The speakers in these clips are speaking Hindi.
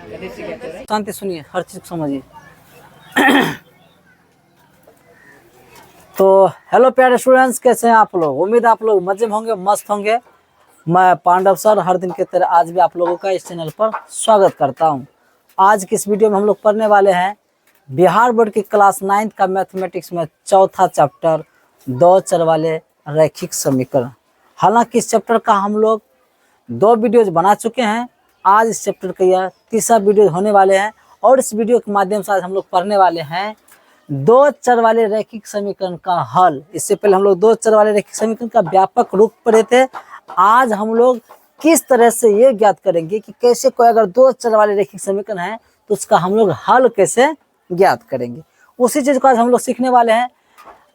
शांति सुनिए, हर चीज समझिए। तो हेलो प्यारे स्टूडेंट्स, कैसे हैं आप लोग? उम्मीद आप लोग मजे में होंगे, मस्त होंगे। मैं पांडव सर हर दिन की तरह आज भी आप लोगों का इस चैनल पर स्वागत करता हूं। आज की इस वीडियो में हम लोग पढ़ने वाले हैं बिहार बोर्ड की क्लास 9 का मैथमेटिक्स में चौथा चैप्टर दो चर वाले रैखिक समीकरण। हालांकि इस चैप्टर का हम लोग 2 वीडियोज बना चुके हैं। आज इस चैप्टर का यह तीसरा वीडियो होने वाले हैं और इस वीडियो के माध्यम से आज हम लोग पढ़ने वाले हैं 2 चर वाले रैखिक समीकरण का हल। इससे पहले हम लोग 2 चर वाले रैखिक समीकरण का व्यापक रूप पढ़े थे। आज हम लोग किस तरह से ये ज्ञात करेंगे कि कैसे कोई अगर 2 चर वाले रैखिक समीकरण है तो उसका हम लोग हल कैसे ज्ञात करेंगे, उसी चीज को आज हम लोग सीखने वाले हैं।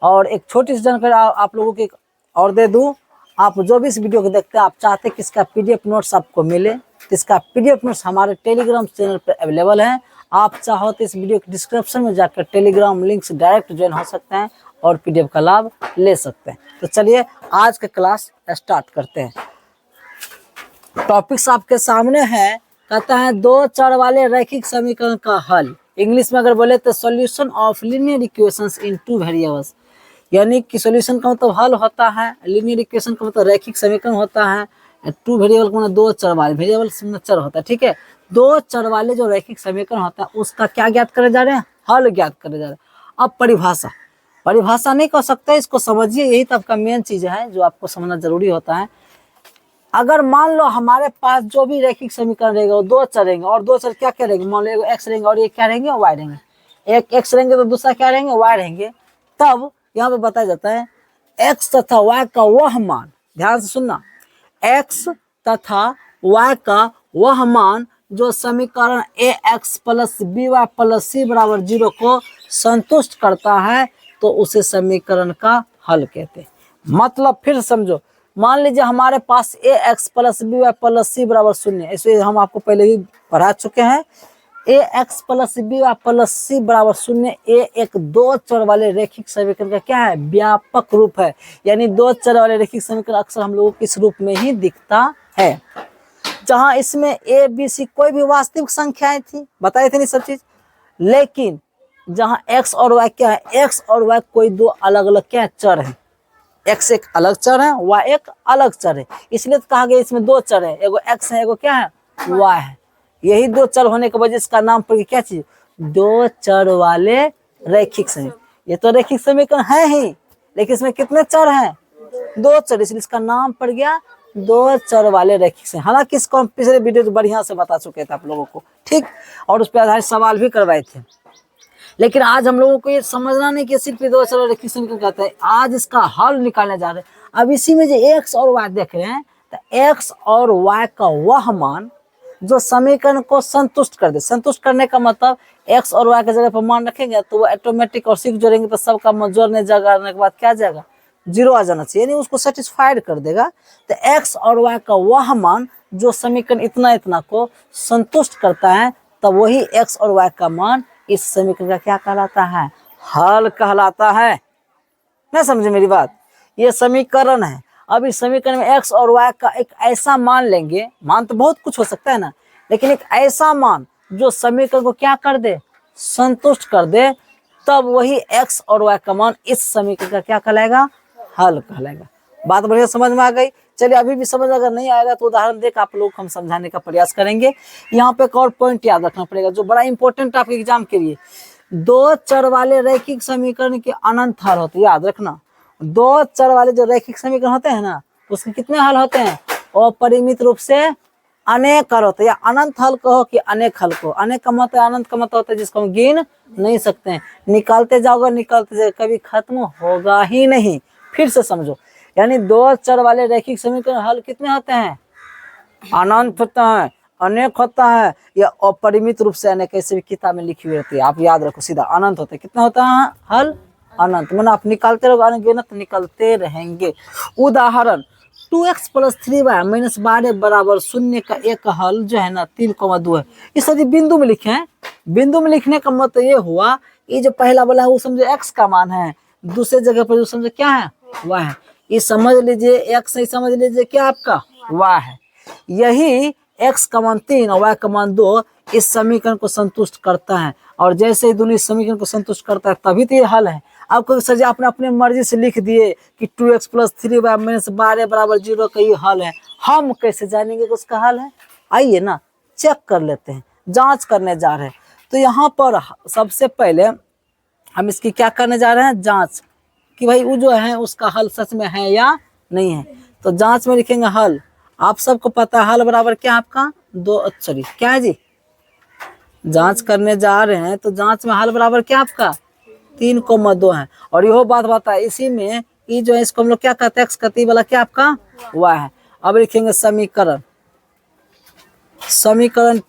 और एक छोटी सी जानकारी आप लोगों की और दे दूं, आप जो भी इस वीडियो को देखते हैं, आप चाहते हैं कि इसका पीडीएफ नोट्स आपको मिले तो इसका पीडीएफ नोट्स हमारे टेलीग्राम चैनल पर अवेलेबल है। आप चाहो तो इस वीडियो के डिस्क्रिप्शन में जाकर टेलीग्राम लिंक से डायरेक्ट ज्वाइन हो सकते हैं और पीडीएफ का लाभ ले सकते हैं। तो चलिए आज का क्लास स्टार्ट करते हैं। टॉपिक्स आपके सामने है, कहता है 2 चर वाले रैखिक समीकरण का हल। इंग्लिश में अगर बोले तो solution of linear equations in 2 variables, यानी कि सॉल्यूशन का मतलब हल होता है, लीनियर इक्वेशन का मतलब रैखिक समीकरण होता है, 2 वेरिएबल का मतलब 2 चर वाले, वेरिएबल में चर होता है, ठीक है। 2 चर वाले जो रैखिक समीकरण होता है उसका क्या ज्ञात करे जा रहे हैं? हल ज्ञात करे जा रहे हैं। अब परिभाषा नहीं कह सकते, इसको समझिए, यही तो आपका मेन चीज है जो आपको समझना जरूरी होता है। अगर मान लो हमारे पास जो भी रैखिक समीकरण रहेगा वो 2 चर रहेंगे और 2 चर क्या क्या रहेंगे, मान लो एक्स रहेंगे और ये क्या रहेंगे, वाई रहेंगे। एक एक्स रहेंगे तो दूसरा क्या रहेंगे, वाई रहेंगे। तब यहाँ पे बताया जाता है एक्स तथा वाई का वह मान, ध्यान से सुनना, एक्स तथा वाई का वह मान जो समीकरण A x plus B y plus C बराबर 0 को संतुष्ट करता है तो उसे समीकरण का हल कहते हैं। मतलब फिर समझो, मान लीजिए हमारे पास A x plus B y plus C बराबर 0, इसे हम आपको पहले ही पढ़ा चुके हैं। A x plus B y plus C बराबर 0 ए एक 2 चर वाले रैखिक समीकरण का क्या है, व्यापक रूप है। यानी 2 चर वाले रैखिक समीकरण अक्सर हम लोगों को इस रूप में ही दिखता है, जहां इसमें ए बी सी कोई भी वास्तविक संख्याएं थी, बताए थे नहीं सब चीज। लेकिन जहां एक्स और वाई क्या है, एक्स और वाई कोई 2 अलग अलग क्या चर है, एक्स एक अलग चर है, वाई एक अलग चर है, इसलिए तो कहा गया इसमें 2 चर है, एगो एक्स है, एगो क्या है, वाई है। यही 2 चर होने की वजह से इसका नाम पड़ गया क्या चीज, 2 चर वाले रैखिक समीकरण। ये तो रैखिक समीकरण है ही, लेकिन इसमें कितने चर हैं, 2 चर, इसलिए इसका नाम पड़ गया 2 चर वाले रैखिक समीकरण। हालांकि इसको हम पिछले वीडियो बढ़िया से बता चुके थे आप लोगों को, ठीक, और उस पर आधारित सवाल भी करवाए थे। लेकिन आज हम लोगों को ये समझना नहीं कि सिर्फ 2 चर रैखिक समीकरण कहते हैं, आज इसका हल निकालने जा रहे हैं। अब इसी में जो एक्स और वाई देख रहे हैं, तो एक्स और वाई का वह मान जो समीकरण को संतुष्ट कर दे। संतुष्ट करने का मतलब एक्स और वाई के जगह पर मान रखेंगे तो वो ऑटोमेटिक और 6 जोड़ेंगे तो सबका जोड़ने जगह के बाद क्या आ जाएगा, 0 आ जाना चाहिए, यानी उसको सेटिस्फाइड कर देगा। तो एक्स और वाई का वह मान जो समीकरण इतना इतना को संतुष्ट करता है, तब वही एक्स और वाई का मान इस समीकरण का क्या कहलाता है, हल कहलाता है। ना समझे मेरी बात, ये समीकरण है। अब इस समीकरण में एक्स और वाई का एक ऐसा मान लेंगे, मान तो बहुत कुछ हो सकता है ना, लेकिन एक ऐसा मान जो समीकरण को क्या कर दे, संतुष्ट कर दे, तब वही एक्स और वाई का मान इस समीकरण का क्या कहलाएगा, हल कहलाएगा। बात बढ़िया समझ में आ गई। चलिए अभी भी समझ अगर नहीं आएगा तो उदाहरण देकर आप लोग हम समझाने का प्रयास करेंगे। यहाँ पे एक और पॉइंट याद रखना पड़ेगा जो बड़ा इंपॉर्टेंट आपके एग्जाम के लिए, 2 चर वाले रैखिक समीकरण के अनंत हल होते हैं, याद रखना। 2 चर वाले जो रैखिक समीकरण होते हैं ना, उसके कितने हल होते हैं, अपरिमित रूप से अनेक हल होते हैं, या अनंत हल कहो कि अनेक हल कहो। अनेक का मतलब, अनंत का मतलब होता है जिसको हम गिन नहीं सकते हैं, निकालते जाओगे निकालते जाओगे, कभी खत्म होगा ही नहीं। फिर से समझो, यानी 2 चर वाले रैखिक समीकरण हल कितने होते हैं, अनंत होता है, अनेक होता है, या अपरिमित रूप से अनेक, ऐसे भी किताब में लिखी हुई रहती है, आप याद रखो, सीधा अनंत होते हैं। कितना होता है हल, अनंत, मतलब आप निकालते रहोगे ना तो निकलते रहेंगे। उदाहरण 2x प्लस 3y माइनस 12 बराबर 0 का एक हल जो है ना 3,2 है। इस यदि बिंदु में लिखे हैं, बिंदु में लिखने का मतलब ये हुआ, ये जो पहला वाला है वो समझो x का मान है, दूसरे जगह पर जो समझो क्या है, y है। ये समझ लीजिए x, नहीं समझ लीजिए क्या आपका y है। यही x का मान 3 और y का मान 2 इस समीकरण को संतुष्ट करता है। और जैसे ही दोनों इस समीकरण को संतुष्ट करता है तभी तो ये हल है। आपको सर जी आपने अपनी मर्जी से लिख दिए कि 2x + 3y - 12 = 0 का ये हल है। हम कैसे जानेंगे कि उसका हल है? आइए ना चेक कर लेते हैं, जांच करने जा रहे हैं। तो यहाँ पर सबसे पहले हम इसकी क्या करने जा रहे हैं? जांच, कि भाई वो जो है उसका हल सच में है या नहीं है। तो जांच में लिखेंगे हल। आप सबको पता है हल बराबर क्या है आपका 2, सॉरी क्या है जी, जांच करने जा रहे हैं तो जांच में हल बराबर क्या आपका 3,2 है। और यह बात बताए इसी में ये जो है इसको हम लोग क्या कहते हैं? x कहते वाला क्या आपका y है। अब लिखेंगे समीकरण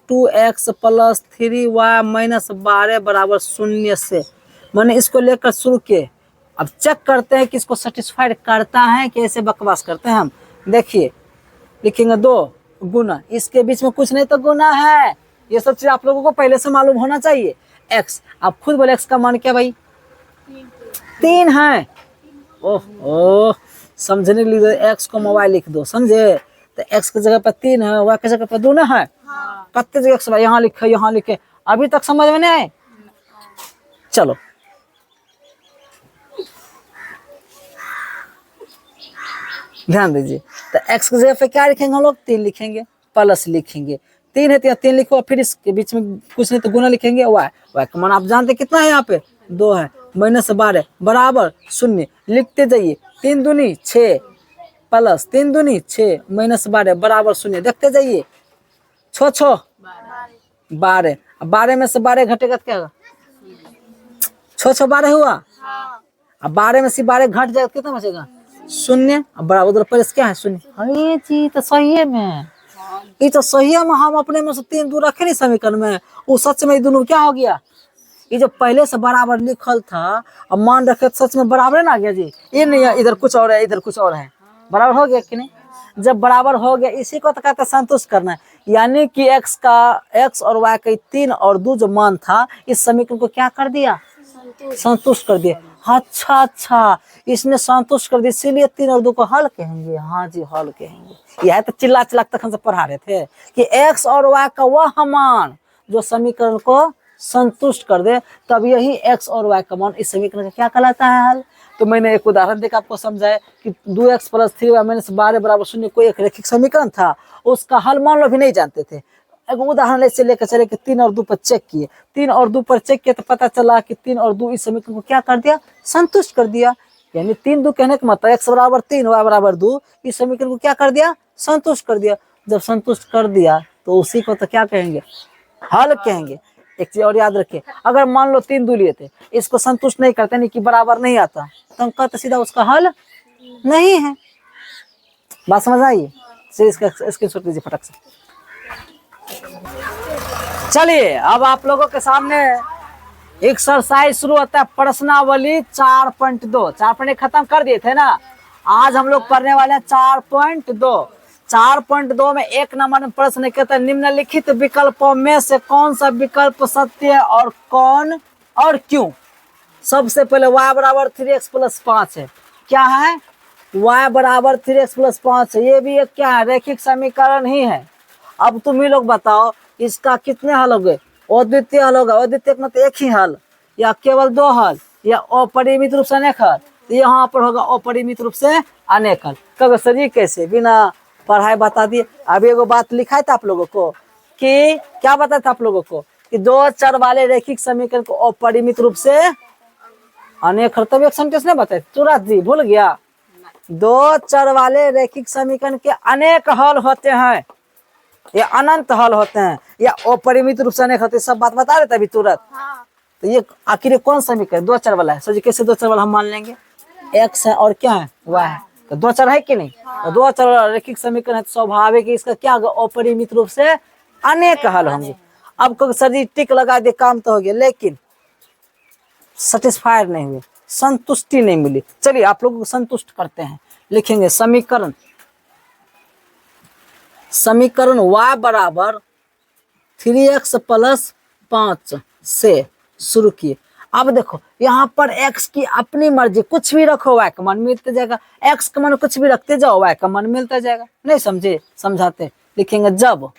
2x + 3y - 12 = 0 से, मैंने इसको लेकर शुरू किए। अब चेक करते हैं कि इसको सेटिस्फाइड करता है कि ऐसे बकवास करते हैं हम। देखिए लिखेंगे 2 गुना, इसके बीच में कुछ नहीं तो गुना है। ये सब चीज आप लोगों को पहले से मालूम होना चाहिए। x, आप खुद बोले x का मान क्या भाई 3 है। ओह समझने के लिए x को मोबाइल लिख दो, समझे? तो x की जगह पर 3 है, y की जगह पर 2 है। कत्ते जगह x यहाँ लिखे यहाँ लिखे, अभी तक समझ में नहीं आए? चलो ध्यान दीजिए। तो x की जगह पे क्या लिखेंगे हम लोग? 3 लिखेंगे, प्लस लिखेंगे। 3 है तो 3 लिखो, फिर इसके बीच में कुछ नहीं तो गुना लिखेंगे। y का मान आप जानते कितना है? यहाँ पे 2 है, -12 बराबर 0 लिखते जाइए। 3 दूनी 6 प्लस 3 दूनी 6 -12 बराबर 0 देखते जाइए। 6 6 12, 12 में से 12 घटेगा तो क्या होगा? 6 6 12 हुआ। अब 12 में से 12 घट जाएगा कितना बचेगा? 0। अब बराबर उधर पर क्या है? 0। अरे जी तो सही है में, ये तो सही है में। हम अपने में से 3 दूर रखे नहीं समीकरण में, वो सच में दोनों क्या हो गया? ये जो पहले से बराबर लिखल था अब मान रखे तो सच में बराबर ना आ गया जी। ये नहीं है, इधर कुछ और है इधर कुछ और है, बराबर हो गया कि नहीं? जब बराबर हो गया इसी को तो कहते हैं संतुष्ट करना है। यानी कि x और y का 3 और 2 जो मान था इस समीकरण को क्या कर दिया? संतुष्ट कर दिया। अच्छा, इसने संतुष्ट कर दिया, इसीलिए 3 और 2 को हल कहेंगे। हाँ जी हल कहेंगे। यह तो चिल्ला तक हमसे पढ़ा रहे थे कि x और y का वह मान जो समीकरण को संतुष्ट कर दे, तब यही x और y का मान इस समीकरण का क्या कहलाता है? हल। तो मैंने एक उदाहरण देकर आपको समझाया कि 2x + 3y - 12 = 0 कोई एक रैखिक समीकरण था, उसका हल मान लो भी नहीं जानते थे। एक उदाहरण ऐसे लेकर चले कि 3 और 2 पर चेक किए, 3 और 2 पर चेक किए तो पता चला कि 3 और 2 इस समीकरण को क्या कर दिया? संतुष्ट कर दिया। यानी 3 2 कहने का मतलब x = 3 y = 2 इस समीकरण को क्या कर दिया? संतुष्ट कर दिया। जब संतुष्ट कर दिया तो उसी को तो क्या कहेंगे? हल कहेंगे। एक चीज और याद रखिए, अगर मान लो 3 2 लिए थे, इसको संतुष्ट नहीं करते नहीं कि बराबर नहीं आता, तो हम कहते सीधा उसका हल नहीं है। बात समझ आई? चलिए इसका स्क्रीनशॉट लीजिए फटक से। चलिए अब आप लोगों के सामने एक्सरसाइज शुरू होता है। प्रश्नावली 4.2 4.1 खत्म कर दिए थे ना, आज हम लोग पढ़ने वाले हैं 4.2। 4.2 में 1 नंबर में प्रश्न कहता है निम्नलिखित विकल्पों में से कौन सा विकल्प सत्य है और कौन और क्यों। सबसे पहले y = 3x + 5 है। क्या है? y = 3x + 5 है। ये भी एक क्या है? रैखिक समीकरण ही है। अब तुम ही लोग बताओ इसका कितने हल हो गए? अद्वितीय हल होगा। अद्वितीय मतलब एक ही हल या केवल 2 हल या अपरिमित रूप से अनेक हल? तो यहाँ पर होगा अपरिमित रूप से अनेक हल। कब सर जी कैसे बिना पढ़ाई बता दिए? अभी एगो बात लिखा था आप लोगों को कि क्या बताया था आप लोगों को कि 2 चर वाले रैखिक समीकरण को अपरिमित रूप से अनेक हल। तब एक सेंटेंस नहीं बताए तुरंत जी भूल गया? 2 चर वाले रैखिक समीकरण के अनेक हल होते हैं, या अनंत हल होते हैं, या अपरिमित रूप से अनेक होते हैं। सब बात बता रहे थे अभी तुरंत। तो ये आखिर कौन समीकरण 2 चर वाला है? सर जी कैसे 2 चर वाला हम मान लेंगे? x है और क्या है? y है। तो 2 चर है कि नहीं? तो 2 चर वाला रैखिक समीकरण है तो स्वाभाविक इसका क्या होगा? अपरिमित रूप से अनेक हल होंगे। अब को सर जी टिक लगा दे काम तो हो गया, लेकिन सेटिस्फाइड नहीं हुए, संतुष्टि नहीं मिली। चलिए आप लोगों को संतुष्ट करते हैं। लिखेंगे समीकरण y = 3x + 5 से शुरू किए। अब देखो यहाँ पर x की अपनी मर्जी, कुछ भी रखो y का मान मिलता जाएगा। x का मान कुछ भी रखते जाओ y का मान मिलता जाएगा। नहीं समझे? समझाते। लिखेंगे जब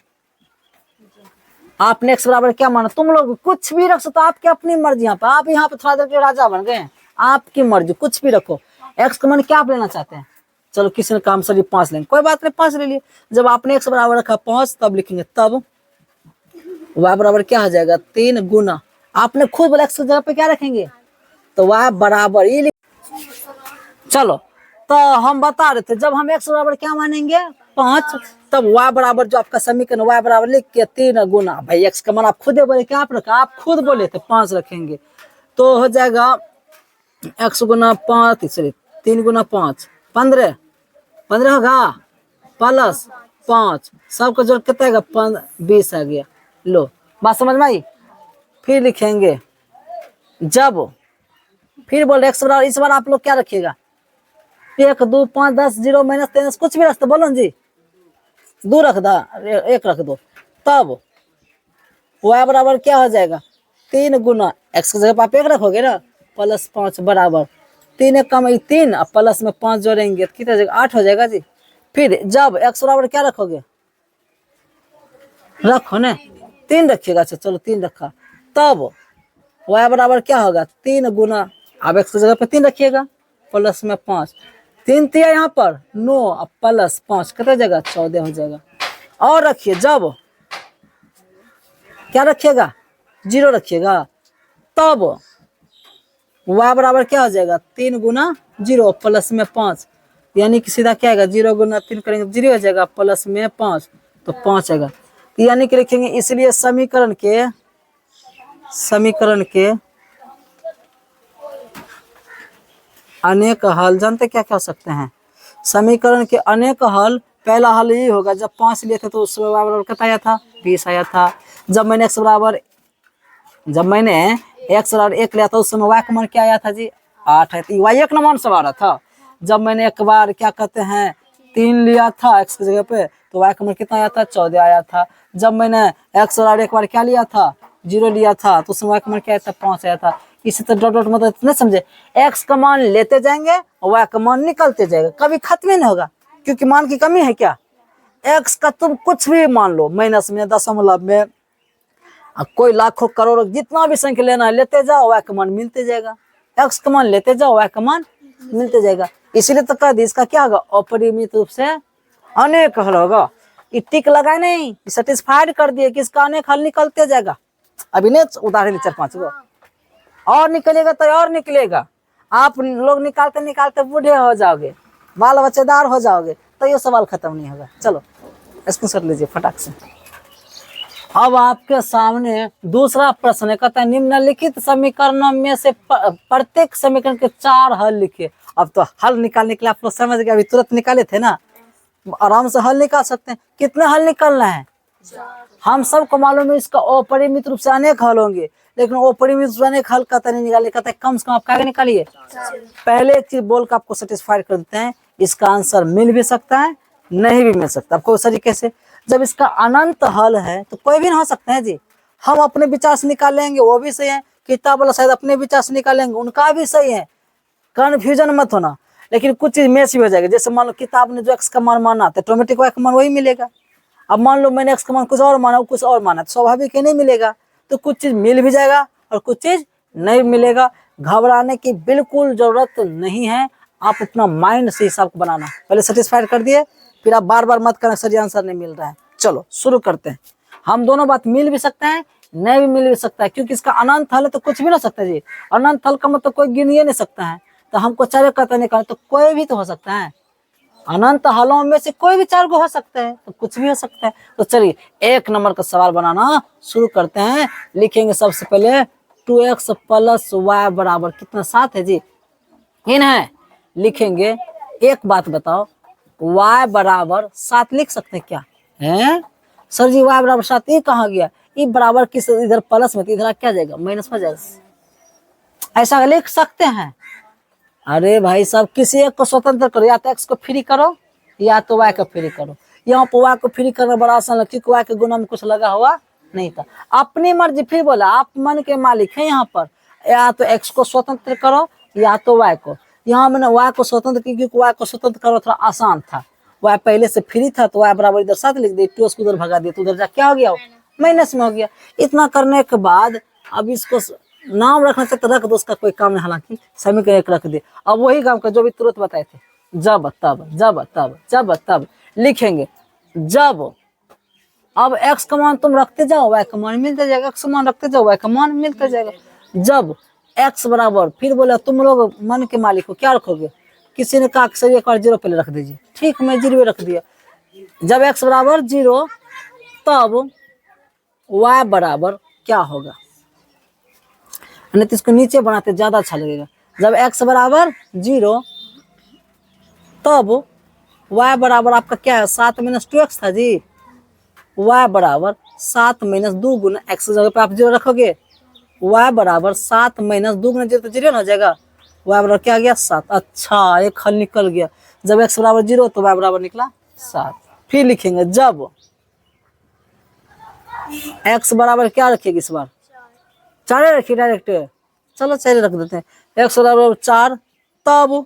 आपने x बराबर क्या माना, तुम लोग कुछ भी रख सकते हो, आपकी अपनी मर्जी। आप यहाँ पे थोड़ा देर के राजा बन गए, आपकी मर्जी, कुछ भी रखो। x का मान क्या आप लेना चाहते हैं? चलो किसी ने काम सर 5 लेंगे, कोई बात नहीं 5 ले लिए। जब आपने x बराबर रखा 5 तब लिखेंगे, तब y बराबर क्या हो जाएगा 3 गुना, आपने खुद बोला x की जगह पे क्या रखेंगे, तो y बराबर ये। चलो तो हम बता रहे थे जब हम x बराबर क्या मानेंगे 5, तब y बराबर जो आपका समीकरण y बराबर लिख के 3 गुना, भाई x का मान आप खुद बोले क्या आप रखा, आप खुद बोले थे 5 रखेंगे, तो हो जाएगा x गुना 5, सॉरी 3 गुना 5 15 15 होगा, प्लस 5 सबका जोड़ कितना आएगा 20 आ गया। लो बात समझ में आई। फिर लिखेंगे जब, फिर बोल रहे x बराबर, इस बार आप लोग क्या रखिएगा 1 2 5 10 0 माइनस 13 कुछ भी रखते बोलो जी, 2 रख दो 1 रख दो, तब y बराबर क्या हो जाएगा 3 गुना, x की जगह पर आप 1 रखोगे ना, प्लस 5 बराबर 3 1 कम 3 और प्लस में 5 जोड़ेंगे तो कितना जाएगा 8 हो जाएगा जी। फिर जब x बराबर क्या रखोगे, रखो ना 3 रखिएगा, अच्छा चलो 3 रखा, तब y बराबर क्या होगा 3 गुना, अब x की जगह पे 3 रखिएगा, प्लस में 5 3 3 यहाँ पर 9 अब प्लस 5 कितना जाएगा 14 हो जाएगा। और रखिए जब क्या रखिएगा 0 रखिएगा, तब y बराबर क्या हो जाएगा 3 गुना 0 प्लस में 5, यानी कि सीधा क्या आएगा 0 गुना 3 करेंगे 0 हो जाएगा, प्लस में 5 तो 5 आएगा। यानी कि लिखेंगे, इसलिए समीकरण के अनेक हल, जानते क्या क्या हो सकते हैं समीकरण के अनेक हल। पहला हल ये होगा, जब 5 लिए थे तो उस समय y बराबर कितना आया था 20 आया था। जब मैंने x बराबर 1 लिया था उस समय y का मान क्या आया था जी 8 है, y एक न मान सब आ रहा था। जब मैंने एक बार क्या कहते हैं 3 लिया था x की जगह पे तो y का मान कितना आया था 14 आया था। जब मैंने x बराबर एक बार क्या लिया था 0 लिया था तो उस समय y का मान क्या आया था 5 आया था। इसी तरह डॉट डॉट मतलब नहीं समझे, x का मान लेते जाएंगे और y का मान निकलते जाएगा, कभी खत्म ही नहीं होगा, क्योंकि मान की कमी है क्या, x का तुम कुछ भी मान लो, माइनस में दशमलव में कोई लाखों करोड़ों जितना भी संख्या लेना है लेते जाओ y का मान मिलते जाएगा, x का मान लेते जाओ y का मान मिलते जाएगा। इसीलिए तो कह दी इसका क्या होगा अपरिमित रूप से अनेक हल होगा। ये टिक लगाए नहीं, सेटिस्फाइड कर दिए कि इसका अनेक हल निकलते जाएगा। अभी नहीं उदाहरण 4-5 गो और निकलेगा तो और निकलेगा, आप लोग निकालते निकालते बूढ़े हो जाओगे, बाल बच्चेदार हो जाओगे, तो ये सवाल खत्म नहीं होगा। चलो स्क्रीनशॉट लीजिए फटाक से। अब आपके सामने दूसरा प्रश्न है, कहता है निम्नलिखित समीकरणों में से प्रत्येक समीकरण के 4 हल लिखिए। अब तो हल निकालने के लिए आप लोग समझ गए, अभी तुरंत निकाले थे ना, आराम से हल निकाल सकते हैं। कितने हल निकालना है, हम सबको मालूम है इसका अपरिमित रूप से अनेक हल होंगे, लेकिन अपरिमित रूप से अनेक हल कहता नहीं निकाले, कहता है कम से कम आप क्या निकालिए। पहले एक चीज बोल कर आपको सेटिस्फाइड कर देते हैं, इसका आंसर मिल भी सकता है नहीं भी मिल सकता। आपको उस तरीके से जब इसका अनंत हल है तो कोई भी ना हो सकता है जी, हम अपने विचार से निकाल लेंगे वो भी सही है, किताब वाला शायद अपने विचार से निकालेंगे उनका भी सही है, कन्फ्यूजन मत होना। लेकिन कुछ चीज मैच भी हो जाएगी, जैसे मान लो किताब ने जो x का मान माना तो ऑटोमेटिक y का मान वही मिलेगा। अब मान लो मैंने x का मान कुछ और माना कुछ और माना तो स्वाभाविक ही नहीं मिलेगा, तो कुछ चीज मिल भी जाएगा और कुछ चीज नहीं मिलेगा। घबराने की बिल्कुल जरूरत नहीं है, आप अपना माइंड से हिसाब को बनाना। पहले सेटिस्फाइड कर दिए, फिर आप बार बार मत करना सर ये आंसर नहीं मिल रहा है। चलो शुरू करते हैं। हम दोनों बात मिल भी सकते हैं नहीं भी मिल भी सकता है, क्योंकि इसका अनंत हल है तो कुछ भी ना सकता है जी। अनंत हल का मतलब कोई गिन ही नहीं सकता है, तो हमको 4 कहता निकाल तो कोई भी तो हो सकता है। अनंत हलों में से कोई भी 4 को हो सकता है, तो कुछ भी हो सकता है। तो चलिए 1 नंबर का सवाल बनाना शुरू करते हैं। लिखेंगे सबसे पहले 2x प्लस y बराबर कितना 7 है जी, इन है। लिखेंगे एक बात बताओ, y बराबर 7 लिख सकते हैं क्या है सर जी, y बराबर 7 ये कहाँ गया, ये बराबर किस इधर प्लस में इधर क्या जाएगा माइनस में जाएगा, ऐसा लिख सकते हैं। अरे भाई साहब किसी एक को स्वतंत्र करो, या तो x को फ्री करो या तो y को फ्री करो। यहाँ पर y को फ्री करना बड़ा आसान है, क्योंकि y के गुना में कुछ लगा हुआ नहीं था। अपनी मर्जी फिर बोला, आप मन के मालिक हैं यहाँ पर, या तो x को स्वतंत्र करो या तो y को। यहाँ मैंने y को स्वतंत्र की, क्योंकि y को स्वतंत्र करो थोड़ा आसान था, y पहले से फ्री था तो y बराबर इधर 7 लिख दिए, 2 को उधर भगा दिए तो उधर जा क्या हो गया माइनस में हो गया। इतना करने के बाद अब इसको नाम रखने से तो रख दो, उसका कोई काम नहीं, हालांकि समीकरण एक रख दे। अब वही काम का जो भी तुरंत बताए थे, जब तब जब तब जब तब लिखेंगे। जब अब x का मान तुम रखते जाओ, y का मान मिलता जाएगा, x का मान रखते जाओ, y का मान मिलता जाएगा। जब x बराबर, फिर बोला तुम लोग मन के मालिक हो, क्या रखोगे? किसी ने कहा सर एक बार 0 पहले रख दीजिए, ठीक, मैं 0 रख दिया। जब x बराबर 0 तब y बराबर क्या होगा, नहीं तो इसको नीचे बनाते ज्यादा अच्छा लगेगा। जब x बराबर 0 तब y बराबर आपका क्या है, 7 - 2x था जी। y बराबर 7 - 2 गुना x जगह पे आप 0 रखोगे, y बराबर 7 - 2 गुना 0 तो 0 ना हो जाएगा। y बराबर क्या आ गया, 7। अच्छा, एक हल निकल गया। जब x बराबर 0 तो y बराबर निकला 7। फिर लिखेंगे जब x बराबर क्या रखिएगा इस बार, 4 रखिए डायरेक्ट, चलो 4 रख देते हैं। x बराबर 4 तब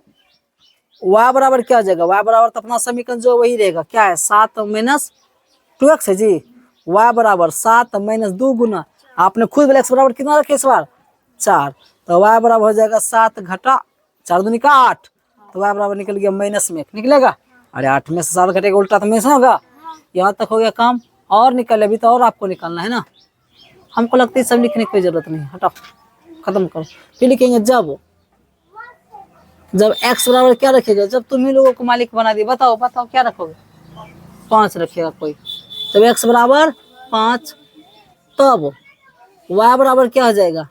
y बराबर क्या हो जाएगा, y बराबर तो अपना समीकरण जो वही रहेगा, क्या है, 7 - 2x है जी। y बराबर 7 - 2 गुना, आपने खुद बोला x बराबर कितना रखे इस बार, 4, तो y बराबर हो जाएगा 7 घटा 4 दूनी का 8, तो y बराबर निकल गया माइनस में 1 निकलेगा। अरे 8 में से 7 घटेगा उल्टा तो माइनस होगा। यहाँ तक हो गया काम, और निकल, अभी तो और आपको निकालना है ना। हमको लगता है सब लिखने की कोई जरूरत नहीं, हटाओ खत्म करो। फिर लिखेंगे जब x बराबर क्या रखेगा, जब तुम ही लोगों को मालिक बना दिए, बताओ बताओ क्या रखोगे, 5 रखिएगा कोई। जब x बराबर 5 तब y बराबर क्या हो जाएगा,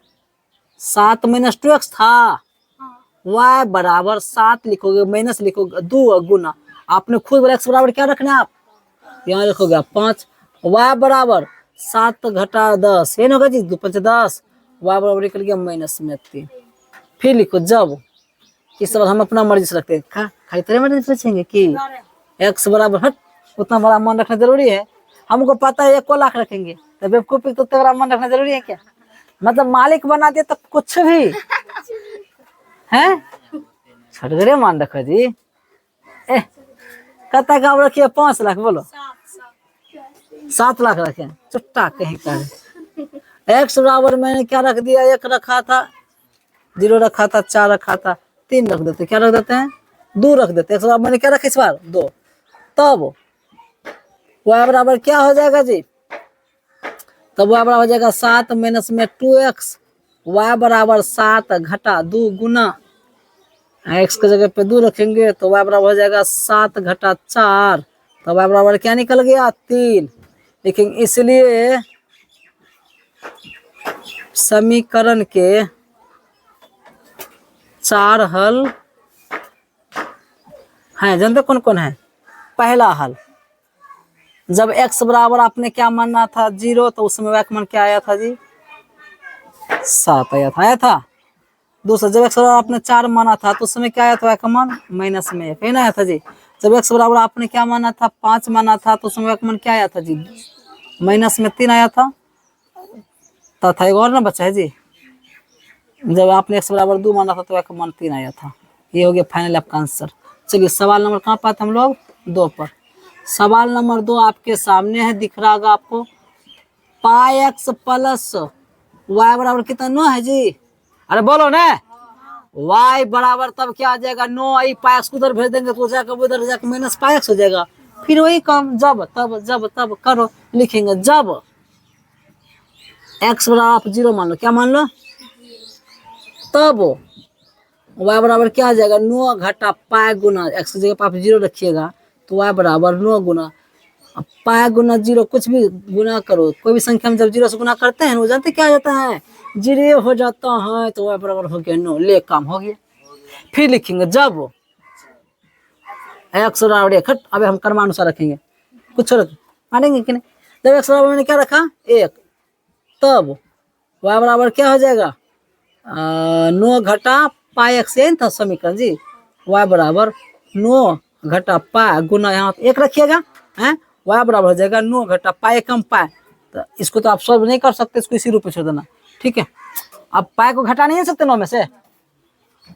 7 - 2x था, y बराबर 7 लिखोगे, माइनस लिखोगे 2 गुना, आपने खुद बोला x बराबर क्या रखना है, आप यहाँ लिखोगे आप 5, y बराबर 7 घटा 10, ये ना होगा जी, 2 5 10, y बराबर निकल गया माइनस में 3। फिर लिखो जब, इस बार हम अपना मर्जी से रखते हैं, खाली तेरे मर्जी से रखेंगे कि x बराबर, हट, उतना बड़ा मन रखना जरूरी है, हमको पता है 1 लाख रखेंगे, तो बेवकूफी तो तेरा मन रखना जरूरी है क्या, मतलब मालिक बना दिया तो कुछ भी है, छटगरे मान रखो जी। कहता काम रखिए 5 लाख, बोलो 7 लाख रखे, चुट्टा कहीं का। x बराबर मैंने क्या रख दिया, 1 रखा था, 0 रखा था, 4 रखा था, 3 रख देते, क्या रख देते हैं, 2 रख देते। x बराबर मैंने क्या रखा इस बार, 2, तब y बराबर क्या हो जाएगा जी, तब y बराबर हो जाएगा 7 - 2x, y बराबर 7 घटा 2 गुना, x की जगह पे 2 रखेंगे तो y बराबर हो जाएगा 7 घटा 4, तो y बराबर क्या निकल गया, 3। लेकिन इसलिए समीकरण के 4 हल हैं, जानते कौन कौन है। पहला हल, जब x बराबर आपने क्या मानना था, 0, तो उस समय y का मान क्या आया था जी, 7 आया था। दूसरा, जब x बराबर आपने 4 माना था तो उस समय क्या आया था, y का मान माइनस में 1 आया था जी। जब x बराबर आपने क्या माना था, 5 माना था तो उस समय y का मान क्या आया था जी, माइनस में 3 आया था। तथा एक और ना बचा है जी, जब आपने x बराबर 2 माना था तो y का मान 3 आया था। ये हो गया फाइनल आपका आंसर। चलिए सवाल नंबर कहाँ पाते हम लोग, 2 पर। सवाल नंबर 2 आपके सामने है, दिख रहा होगा आपको, पाई x प्लस y बराबर कितना, 9 है जी। अरे बोलो ना, y बराबर तब क्या आ जाएगा, 9, आई पाई x उधर भेज देंगे तो जाकर उधर जाकर माइनस पाई x हो जाएगा। फिर वही काम, जब तब करो, लिखेंगे जब x बराबर आप 0 मान लो, क्या मान लो, तब y बराबर क्या आ जाएगा, 9 घटा पाई गुना x की जगह पर आप 0 रखिएगा तो y बराबर 9 गुना पाई गुना 0, कुछ भी गुना करो, कोई भी संख्या में जब 0 से गुना करते हैं वो जानते क्या जाता है, 0 हो जाता है, तो y बराबर हो गया 9, ले काम हो गया। फिर लिखेंगे जब x बराबर 1, अबे हम क्रमानुसार रखेंगे, कुछ मानेंगे कि नहीं। जब x बराबर मैंने क्या रखा, 1, तब y बराबर क्या हो जाएगा, 9 घटा पाई x, यही था समीकरण जी, y बराबर 9 घटा पाई गुना, यहाँ 1 रखिएगा है, y बराबर हो जाएगा 9 घटा पाई कम पाई। तो इसको तो आप सॉल्व नहीं कर सकते, इसको इसी रूप में छोड़ देना, ठीक है। अब पाई को घटा नहीं सकते 9 में से।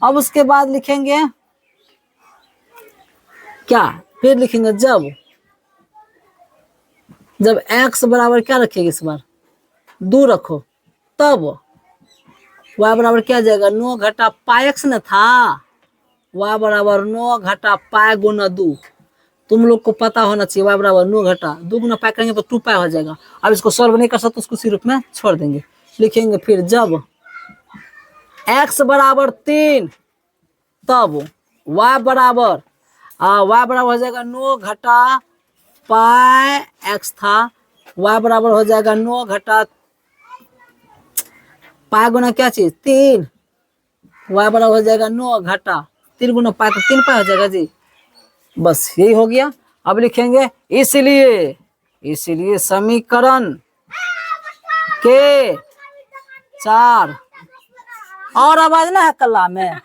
अब उसके बाद लिखेंगे क्या, फिर लिखेंगे जब जब x बराबर क्या रखेगी इस बार, 2 रखो, तब y बराबर क्या आ जाएगा, 9 घटा पाई x न था, y बराबर 9 घटा पाई गुना 2। तुम लोग को पता होना चाहिए y बराबर 9 घटा 2 गुना पाई करेंगे तो 2 पाई हो जाएगा। अब इसको सॉल्व नहीं कर सकते, उसको इसी रूप में छोड़ देंगे। लिखेंगे फिर जब x बराबर 3 तब y बराबर हो जाएगा 9 घटा पाई x था, y बराबर हो जाएगा 9 घटा पाई गुना क्या चीज 3, y बराबर हो जाएगा 9 घटा 3 गुना पाई तो 3 पाई हो जाएगा जी। बस यही हो गया। अब लिखेंगे इसलिए समीकरण के 4 और आवाज ना है कल्ला में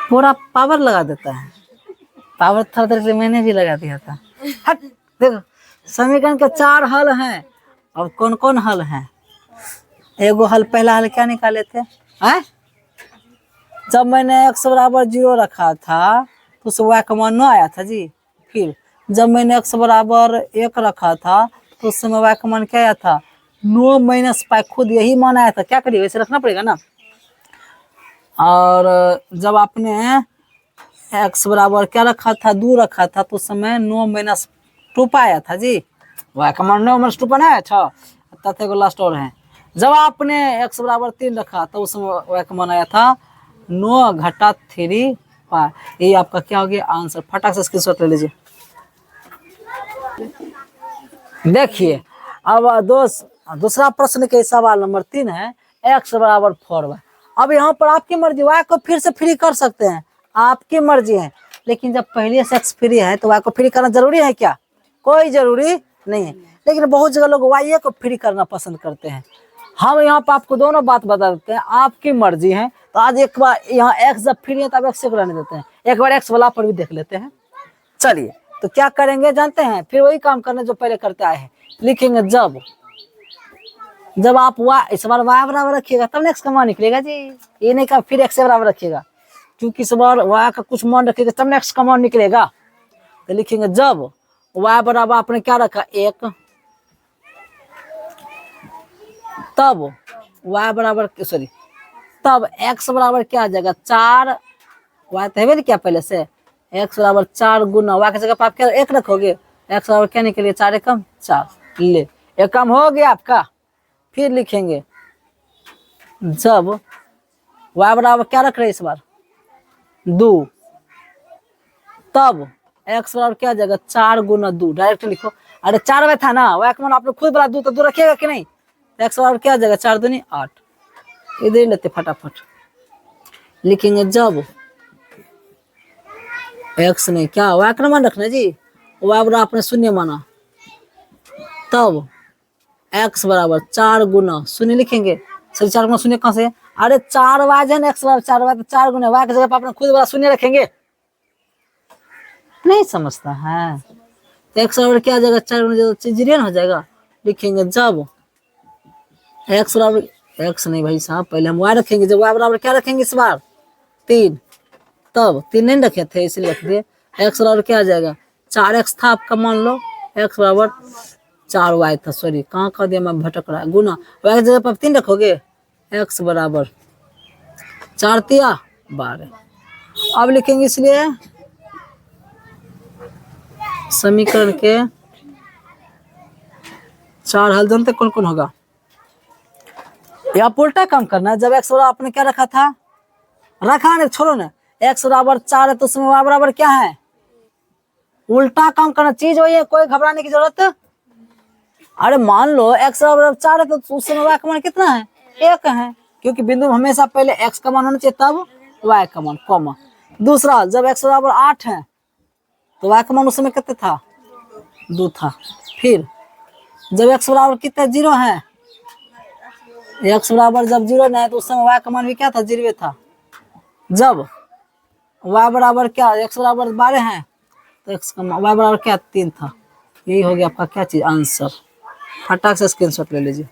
पूरा पावर लगा देता है, पावर थोड़ा देर से मैंने भी लगा दिया था। हट देखो, समीकरण के 4 हल हैं। और कौन कौन हल हैं, एगो हल, पहला हल क्या निकाले थे हैं? जब मैंने x बराबर 0 रखा था तो उस y का मान 9 आया था जी। फिर जब मैंने x बराबर 1 रखा था तो उस समय y का मान क्या आया था, 9 माइनस पाई, खुद यही मान आया था। क्या करिए, वैसे रखना पड़ेगा ना। और जब आपने x बराबर क्या रखा था, 2 रखा था तो उस समय 9 माइनस 2 पाई आया था जी। y का मान 9 माइनस 2 पाई आया था। तथ्य को लास्ट और है, जब आपने x बराबर 3 रखा तो उस समय y का मान आया था 9 घटा 3 पाई। ये आपका क्या हो गया आंसर। फटाक से स्क्रीनशॉट ले लीजिए। देखिए अब दूसरा प्रश्न के सवाल नंबर 3 है, x बराबर 4y। अब यहाँ पर आपकी मर्जी, y को फिर से फ्री कर सकते हैं, आपकी मर्जी है। लेकिन जब पहले से x फ्री है तो y को फ्री करना जरूरी है क्या? कोई जरूरी नहीं है। लेकिन बहुत जगह लोग y को फ्री करना पसंद करते हैं। हम यहाँ पर आपको दोनों बात बता देते हैं, आपकी मर्जी है। तो आज एक बार यहाँ x जब फ्री है तब x को रहने देते हैं, एक बार x वाला पर भी देख लेते हैं। चलिए तो क्या करेंगे जानते हैं, फिर वही काम करने जो पहले करते आए हैं। लिखेंगे जब आप इस बार y बराबर रखिएगा तब x का मान निकलेगा जी। ये नहीं कहा फिर x बराबर रखिएगा, क्योंकि इस बार y का कुछ मान रखिएगा तब x का मान निकलेगा। तो लिखेंगे जब y बराबर आपने क्या रखा 1, तब y बराबर तब x बराबर क्या आ जाएगा 4, y तो है नहीं क्या पहले से, x बराबर 4 गुना y की जगह पर आप क्या 1 रखोगे, x बराबर क्या निकलेगा 4 एकम 4, ले एक काम हो गया आपका। फिर लिखेंगे जब y बराबर क्या रख रहे इस बार 2, तब x बराबर क्या आ जाएगा 4 गुना 2, डायरेक्ट लिखो। अरे 4 में था ना, y का मान आपने खुद बता 2 तो 2 रखिएगा कि नहीं। x बराबर क्या आ जाएगा 4 दूनी 8, इधर ही लेते फटाफट। लिखेंगे जब x ने क्या y का मान रखना जी, y बराबर आपने शून्य माना, तब x बराबर 4 गुना शून्य लिखेंगे। सर 4 गुना शून्य कहाँ से, अरे 4 वाज है ना, x बराबर 4 वाज तो 4 गुना y की जगह पर आपने खुद बड़ा शून्य रखेंगे। नहीं समझता है तो x बराबर क्या आ जाएगा 4 गुना 0 हो जाएगा। लिखेंगे जब x बराबर x नहीं भाई साहब, पहले हम y रखेंगे। जब y बराबर क्या रखेंगे इस बार 3, तब 3 नहीं रखे थे इसलिए रख दिए। x बराबर क्या आ जाएगा 4x था आपका, मान लो x बराबर 4y था, सॉरी कहाँ कह दिया मैं, भटक रहा है। गुना y की जगह पर 3 रखोगे, x बराबर 4 तिया 12। अब लिखेंगे इसलिए समीकरण के 4 हल जानते कौन कौन होगा। या उल्टा काम करना है, जब x बराबर आपने क्या रखा था, रखा नहीं छोड़ो ना, x बराबर 4 है तो उसमें y बराबर क्या है, उल्टा काम करना, चीज वही है, कोई घबराने की जरूरत। अरे मान लो x बराबर 4 है तो उस समय y का मान कितना है 1 है, क्योंकि बिंदु हमेशा पहले x का मान होना चाहिए तब y का मान, कॉमा। दूसरा जब x बराबर 8 है तो y का मान उस समय कितना था 2 था। फिर जब x बराबर कितना 0 है, x बराबर जब 0 नहीं है तो उस समय y का मान भी क्या था 0 था। जब y बराबर क्या x बराबर 12 है तो x का y बराबर क्या 3 था। यही हो गया आपका क्या चीज, आंसर। फटाक से स्क्रीनशॉट ले लीजिए।